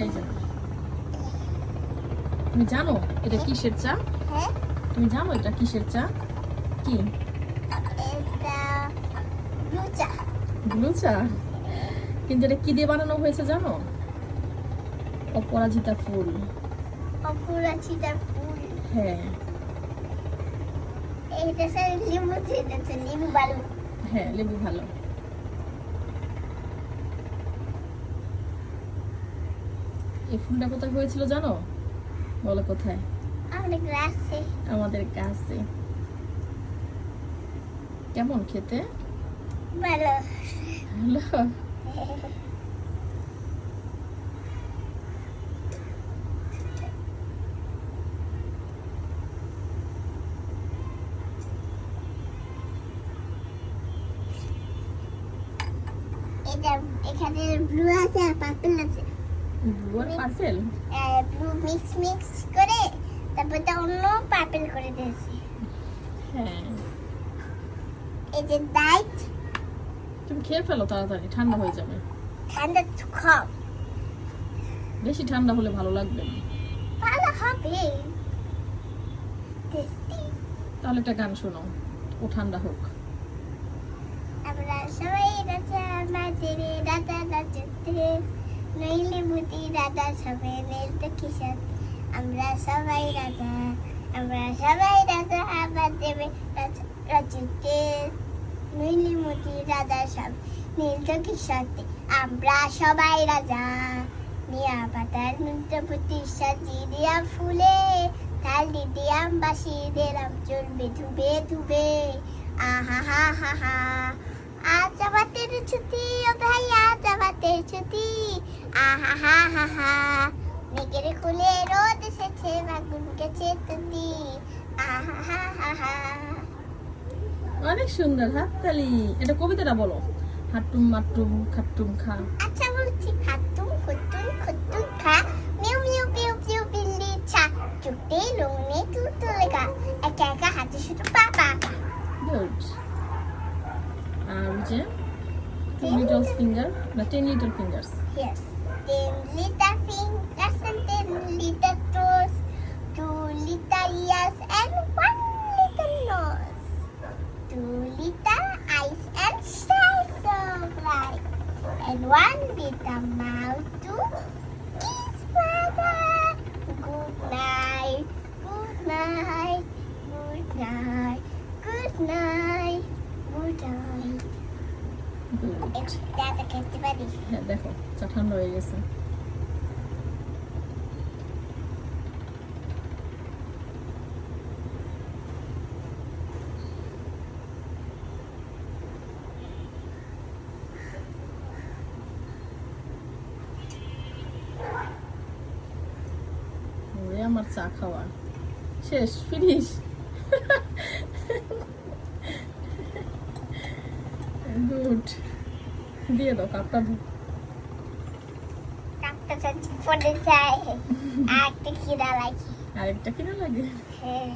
এই যে তুমি জানো এটা কিসের চা? হ্যাঁ, তুমি জানো এটা কিসের চা? কি? এটা ব্লু চা। ব্লু চা? কিন্তু এটা কি দিয়ে বানানো হয়েছে জানো? অপরাজিতা ফুল। অপরাজিতা ফুল। হ্যাঁ এটা স্যার লেবু দিয়েছে, লেবু ভালো। হ্যাঁ, লেবু ভালো। এই ফুলটা কোথায় হয়েছিল জানো? বলো কোথায়? আমাদের গ্লাসে। আমাদের গাছে। কেমন খেতে? ভালো। ভালো। এটা এখানে ব্লু আছে আর পার্পল আছে। ব্লু আর পার্পল? ব্লু মিক্স করে তারপর তো অন্য পার্পল করে দিয়েছি। হ্যাঁ, এই যে ডাইট তুমি খেয়ে ফেলো তাড়াতাড়ি, ঠান্ডা হয়ে যাবে। ঠান্ডা তো কম। বেশি ঠান্ডা হলে ভালো লাগবে না। ভালো হবে। টেস্টি। তাহলে একটা গান শোনো, ও ঠান্ডা হোক। আমরা সবাই রাজা আমাদের রাজা রাজতে নইলে বুদ্ধি রাজা সবাই মেলতে কিসাত। আমরা সবাই রাজা আমাদের রাজতে নইলে বুদ্ধি রাজা সব নীলতে কিসাতে। আমরা সবাই রাজা মিয়া পাতার নুনতে বুদ্ধি সাজি দিয়া ফুলে থালি দিয়াম বাসি দিলাম চলবে ধুবে ধুবে। আহা হা হা হা, আজ আমাদের ছুটি ও ভাই, আজ আমাদের ছুটি। আহা হা হা হা, মেঘের খুলে রোদ এসেছে, বাগুন গেছে তুলি। আহা হা হা হা। অনেক সুন্দর, হাততালি। এটা কবিতাটা বলো। হাট্টুম মাট্টুম খাট্টুম খা। আচ্ছা বলছি, হাতুম খুতুন খুতুন খা, মিউ মিউ পিউ পিউ বিল্লি ছা, চুপে লুনে তুতুলে গা, একা একা হাতে শুধু পাপা। গুড। আর ওই যে 2 little finger না 10 little fingers? Yes. 10 little fingers and 10 little toes, 2 little ears and 1 little nose, 2 little eyes and shine so bright, and 1 little mouth to kiss mother. Good night, good night, good night, good night, good night. Good. এটা খেতে পারি? হ্যাঁ, দেখো চা ঠান্ডা হয়ে গেছে। ওরে আমার চা খাওয়া শেষ, ফিনিশ। গুড। দিয়ে দাও কাপটা। কাপটা চাচ্ছি পড়ে যায়। আর একটা খিদা লাগে। আরেকটা কিনা লাগে? হ্যাঁ।